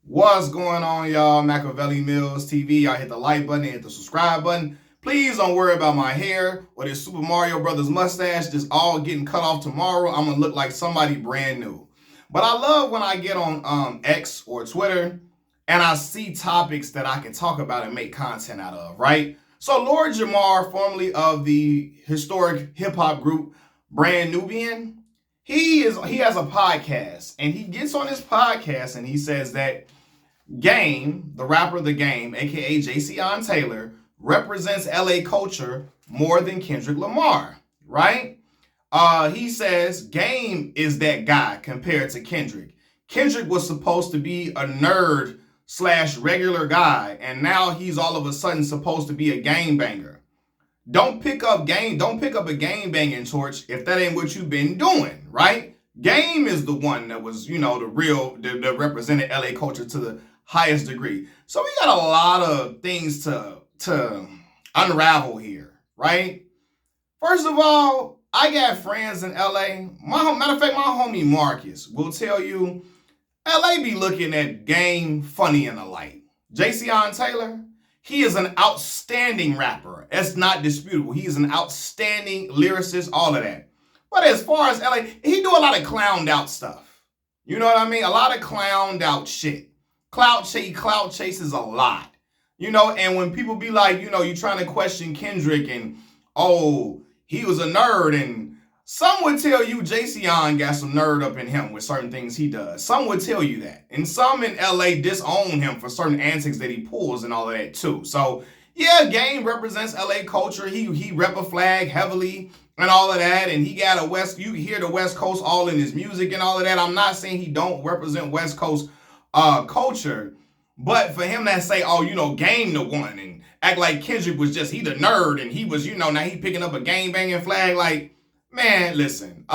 What's going on, y'all? Machiavelli Mills TV. Y'all hit the like button and hit the subscribe button. Please don't worry about my hair or this Super Mario Brothers mustache just all getting cut off tomorrow. I'm gonna look like somebody brand new. But I love when I get on X or Twitter and I see topics that I can talk about and make content out of, right? So Lord Jamar, formerly of the historic hip hop group Brand Nubian, he has a podcast, and he gets on his podcast and he says that Game, the rapper The Game, aka Jason Taylor, represents LA culture more than Kendrick Lamar, right? He says Game is that guy compared to Kendrick. Kendrick was supposed to be a nerd slash regular guy, and now he's all of a sudden supposed to be a game banger. Don't pick up a game banging torch if that ain't what you've been doing, right? Game is the one that was, that represented LA culture to the highest degree. So we got a lot of things to unravel here, right? First of all, I got friends in LA. Matter of fact, my homie Marcus will tell you LA be looking at Game funny in the light. Jason Taylor, he is an outstanding rapper. It's not disputable. He is an outstanding lyricist, all of that. But as far as LA, he do a lot of clowned out stuff. You know what I mean? A lot of clowned out shit. Clout chase is a lot. And when people be like, you trying to question Kendrick and, oh, he was a nerd, and some would tell you Jason got some nerd up in him with certain things he does. Some would tell you that. And some in LA disown him for certain antics that he pulls and all of that too. So yeah, Game represents LA culture. He rep a flag heavily and all of that. And he got you hear the West Coast all in his music and all of that. I'm not saying he don't represent West Coast culture, but for him to say, oh, Game the one, and act like Kendrick was just, he the nerd, and he was, now he picking up a game banging flag, like, man, listen,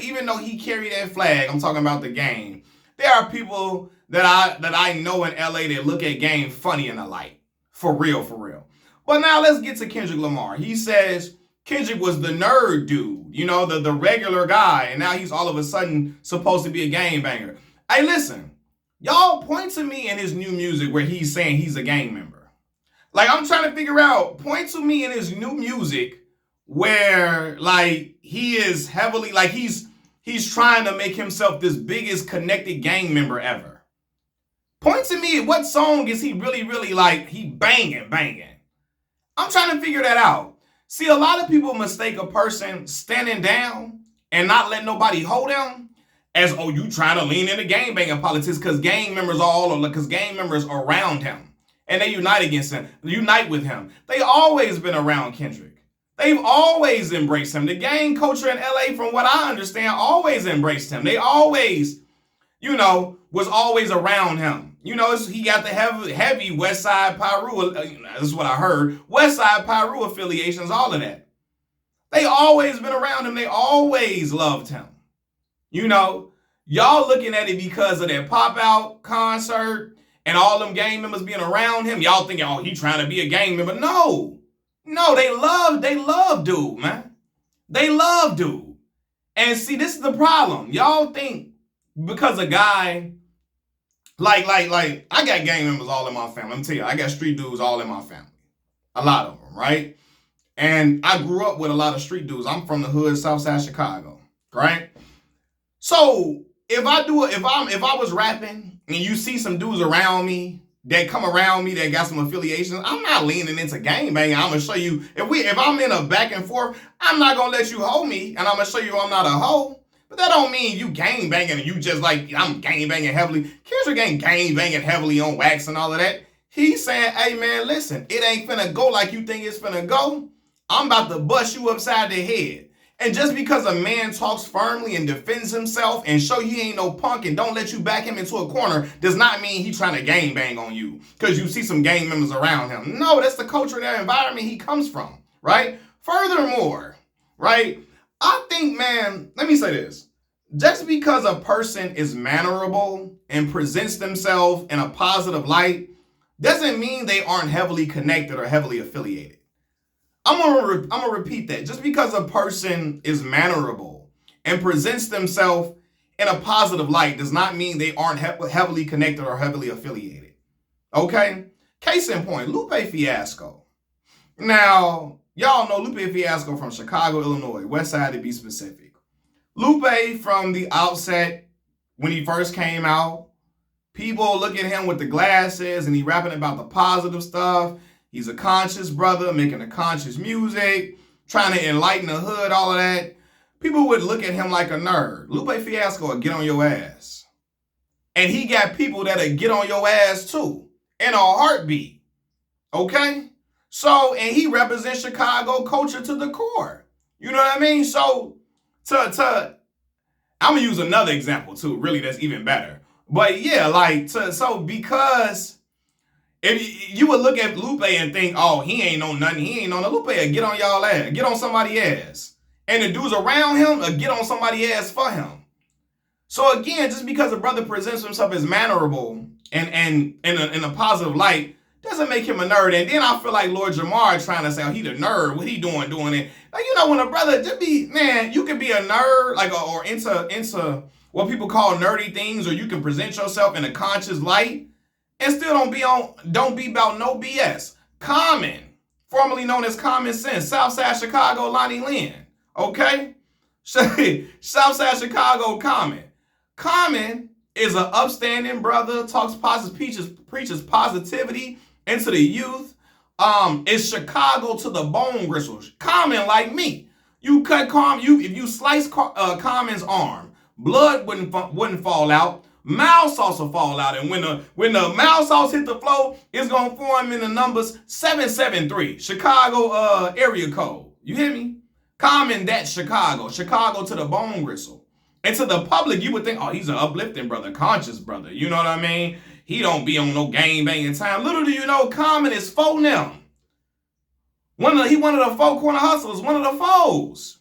even though he carried that flag, I'm talking about the Game, there are people that I know in LA that look at Game funny in the light. For real. But now let's get to Kendrick Lamar. He says Kendrick was the nerd dude, the regular guy, and now he's all of a sudden supposed to be a game banger. Hey, listen, y'all point to me in his new music where he's saying he's a gang member. Like, I'm trying to figure out, point to me in his new music where, like, he is heavily, like, he's trying to make himself this biggest connected gang member ever. Point to me, what song is he really, like, he banging? I'm trying to figure that out. See, a lot of people mistake a person standing down and not letting nobody hold them as, oh, you trying to lean into gang banging politics because gang members around him. And they unite with him. They always been around Kendrick. They've always embraced him. The gang culture in LA, from what I understand, always embraced him. They always, was always around him. He got the heavy West Side Piru, this is what I heard, West Side Piru affiliations, all of that. They always been around him. They always loved him. Y'all looking at it because of that pop-out concert and all them gang members being around him. Y'all thinking, oh, he trying to be a gang member. No, they love dude, man. They love dude. And see, this is the problem. Y'all think because a guy, like, I got gang members all in my family. Let me tell you, I got street dudes all in my family. A lot of them, right? And I grew up with a lot of street dudes. I'm from the hood, South Side Chicago, right? So if I was rapping and you see some dudes around me that come around me that got some affiliations, I'm not leaning into gang banging. I'm gonna show you if I'm in a back and forth, I'm not gonna let you hold me, and I'm gonna show you I'm not a hoe. But that don't mean you gang banging and you just like I'm gang banging heavily. Kendrick ain't gang banging heavily on wax and all of that. He's saying, hey man, listen, it ain't finna go like you think it's finna go. I'm about to bust you upside the head. And just because a man talks firmly and defends himself and show he ain't no punk and don't let you back him into a corner does not mean he trying to gang bang on you because you see some gang members around him. No, that's the culture and that environment he comes from, right? Furthermore, right, I think, man, let me say this. Just because a person is mannerable and presents themselves in a positive light doesn't mean they aren't heavily connected or heavily affiliated. I'm gonna repeat that. Just because a person is mannerable and presents themselves in a positive light does not mean they aren't heavily connected or heavily affiliated. Okay? Case in point, Lupe Fiasco. Now, y'all know Lupe Fiasco from Chicago, Illinois, West Side to be specific. Lupe, from the outset, when he first came out, people look at him with the glasses and he rapping about the positive stuff. He's a conscious brother making a conscious music, trying to enlighten the hood, all of that. People would look at him like a nerd. Lupe Fiasco would get on your ass. And he got people that'll get on your ass too, in a heartbeat. Okay? So, and he represents Chicago culture to the core. You know what I mean? So, I'm going to use another example too, really, that's even better. But yeah, because if you would look at Lupe and think, oh, he ain't on nothing, he ain't on the Lupe, get on y'all ass, get on somebody's ass. And the dudes around him get on somebody's ass for him. So again, just because a brother presents himself as mannerable and in a positive light, doesn't make him a nerd. And then I feel like Lord Jamar trying to say, oh, he the nerd, what he doing it. Like, you know, when a brother, you can be a nerd, like, or into what people call nerdy things, or you can present yourself in a conscious light and still don't be about no BS. Common, formerly known as Common Sense, Southside Chicago, Lonnie Lynn. Okay? Southside Chicago, Common. Common is an upstanding brother, talks positive, preaches positivity into the youth. It's Chicago to the bone gristles. Common like me. You cut if you slice Common's arm, blood wouldn't fall out. Mouth sauce will fall out, and when the mouth sauce hit the floor, it's gonna form in the numbers 773, Chicago area code. You hear me? Common, that Chicago to the bone gristle. And to the public, you would think, oh, he's an uplifting brother, conscious brother. You know what I mean? He don't be on no gang banging time. Little do you know, Common is for them. He one of the four corner hustlers, one of the foes.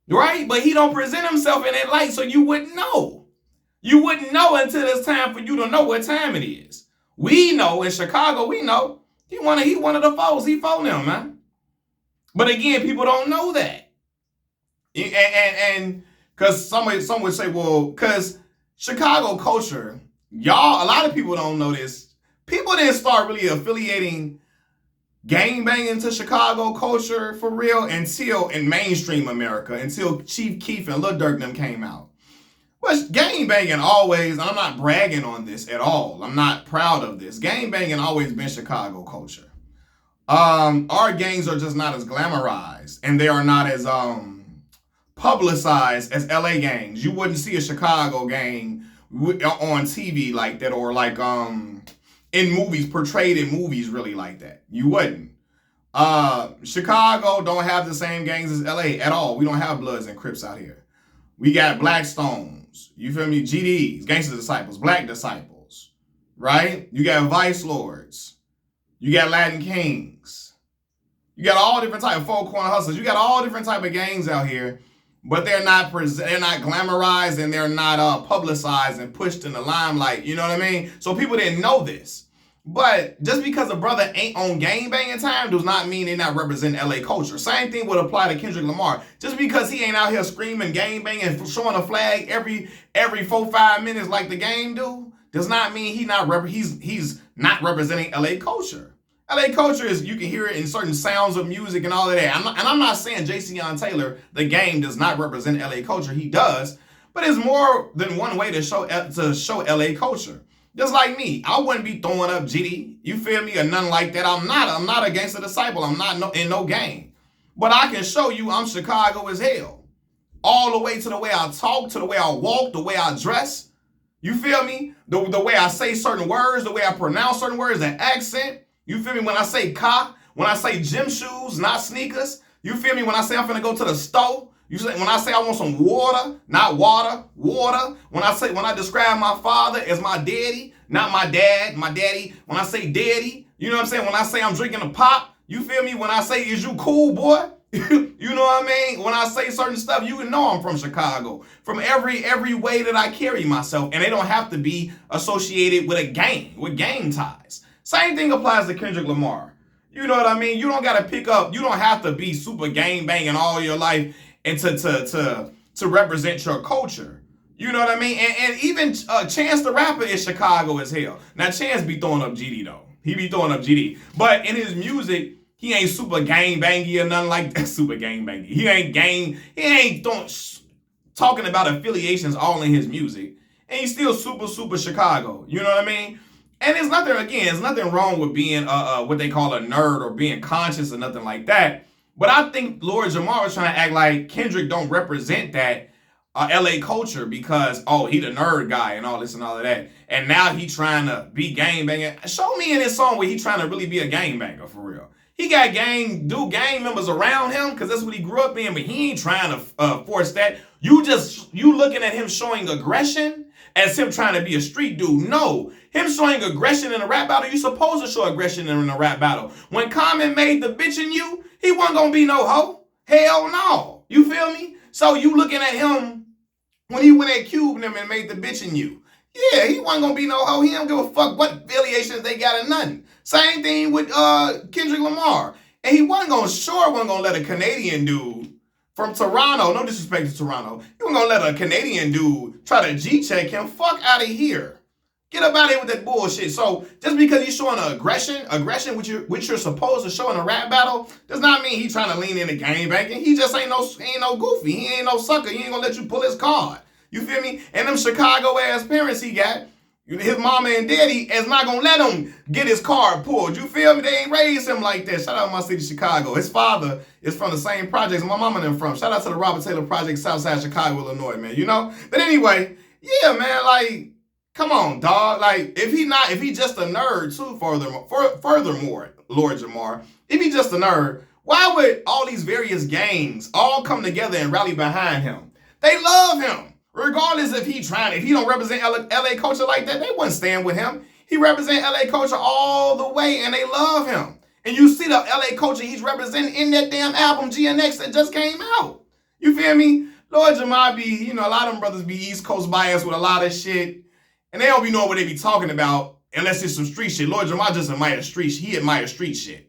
Right? But he don't present himself in that light, so you wouldn't know. You wouldn't know until it's time for you to know what time it is. We know in Chicago, we know he one of the foes. He for them, man. But again, people don't know that. And because some would say, well, because Chicago culture, y'all, a lot of people don't know this. People didn't start really affiliating gang banging to Chicago culture for real until in mainstream America, until Chief Keef and Lil Durk them came out. But gang banging always, and I'm not bragging on this at all, I'm not proud of this. Gang banging always been Chicago culture. Our gangs are just not as glamorized, and they are not as publicized as LA gangs. You wouldn't see a Chicago gang on TV like that, or like in movies, portrayed in movies really like that. You wouldn't. Chicago don't have the same gangs as LA at all. We don't have Bloods and Crips out here. We got Blackstones, you feel me? GDs, Gangster Disciples, Black Disciples, right? You got Vice Lords. You got Latin Kings. You got all different type of four corner hustlers. You got all different type of gangs out here, but they're not glamorized, and they're not publicized and pushed in the limelight. You know what I mean? So people didn't know this. But just because a brother ain't on gang banging time does not mean they're not representing LA culture. Same thing would apply to Kendrick Lamar. Just because he ain't out here screaming gang banging and showing a flag every 4-5 minutes like the game do, does not mean he's not representing LA culture. LA culture is, you can hear it in certain sounds of music and all of that. I'm not saying Jayceon Taylor, the game, does not represent LA culture. He does, but it's more than one way to show LA culture. Just like me, I wouldn't be throwing up GD, you feel me, or nothing like that. I'm not a gangster disciple. I'm not in no gang, but I can show you I'm Chicago as hell, all the way to the way I talk, to the way I walk, the way I dress. You feel me? The way I say certain words, the way I pronounce certain words, the accent. You feel me? When I say car, when I say gym shoes, not sneakers. You feel me? When I say I'm finna go to the store. When I say I want some water, not water. When I describe my father as my daddy, not my dad, my daddy. When I say daddy, you know what I'm saying? When I say I'm drinking a pop, you feel me? When I say, is you cool, boy? You know what I mean? When I say certain stuff, you can know I'm from Chicago. From every way that I carry myself. And they don't have to be associated with a gang, with gang ties. Same thing applies to Kendrick Lamar. You know what I mean? You don't got to pick up, you don't have to be super gang banging all your life and to represent your culture. You know what I mean? And even Chance the Rapper is Chicago as hell. Now Chance be throwing up GD though. He be throwing up GD. But in his music, he ain't super gang bangy or nothing like that. Super gang bangy. He ain't talking about affiliations all in his music. And he's still super Chicago. You know what I mean? And it's nothing wrong with being what they call a nerd or being conscious or nothing like that. But I think Lord Jamar was trying to act like Kendrick don't represent that LA culture because, oh, he the nerd guy and all this and all of that. And now he trying to be gang banging. Show me in this song where he trying to really be a gang banger for real. He got gang members around him because that's what he grew up in, but he ain't trying to force that. You looking at him showing aggression as him trying to be a street dude. No, him showing aggression in a rap battle, you supposed to show aggression in a rap battle. When Common made the bitch in you, he wasn't gonna be no hoe. Hell no. You feel me? So you looking at him when he went at Cube and made the bitch in you. Yeah, he wasn't gonna be no hoe. He don't give a fuck what affiliations they got or nothing. Same thing with Kendrick Lamar. And he wasn't gonna let a Canadian dude from Toronto, no disrespect to Toronto, he wasn't gonna let a Canadian dude try to G-check him. Fuck out of here. Get up out of here with that bullshit. So just because he's showing aggression which you're supposed to show in a rap battle, does not mean he's trying to lean into gang banging. He just ain't no goofy. He ain't no sucker. He ain't gonna let you pull his card. You feel me? And them Chicago ass parents he got, his mama and daddy is not gonna let him get his card pulled. You feel me? They ain't raised him like that. Shout out my city, Chicago. His father is from the same projects my mama and them from. Shout out to the Robert Taylor Project, Southside Chicago, Illinois, man. You know? But anyway, yeah, man, like, come on, dog. Like, if he just a nerd too, furthermore, Lord Jamar, if he just a nerd, why would all these various gangs all come together and rally behind him? They love him. Regardless if he don't represent LA culture like that, they wouldn't stand with him. He represent LA culture all the way and they love him. And you see the LA culture he's representing in that damn album GNX that just came out. You feel me? Lord Jamar be, a lot of them brothers be East Coast biased with a lot of shit. And they don't be knowing what they be talking about unless it's some street shit. Lord Jamar just admires street shit. He admires street shit.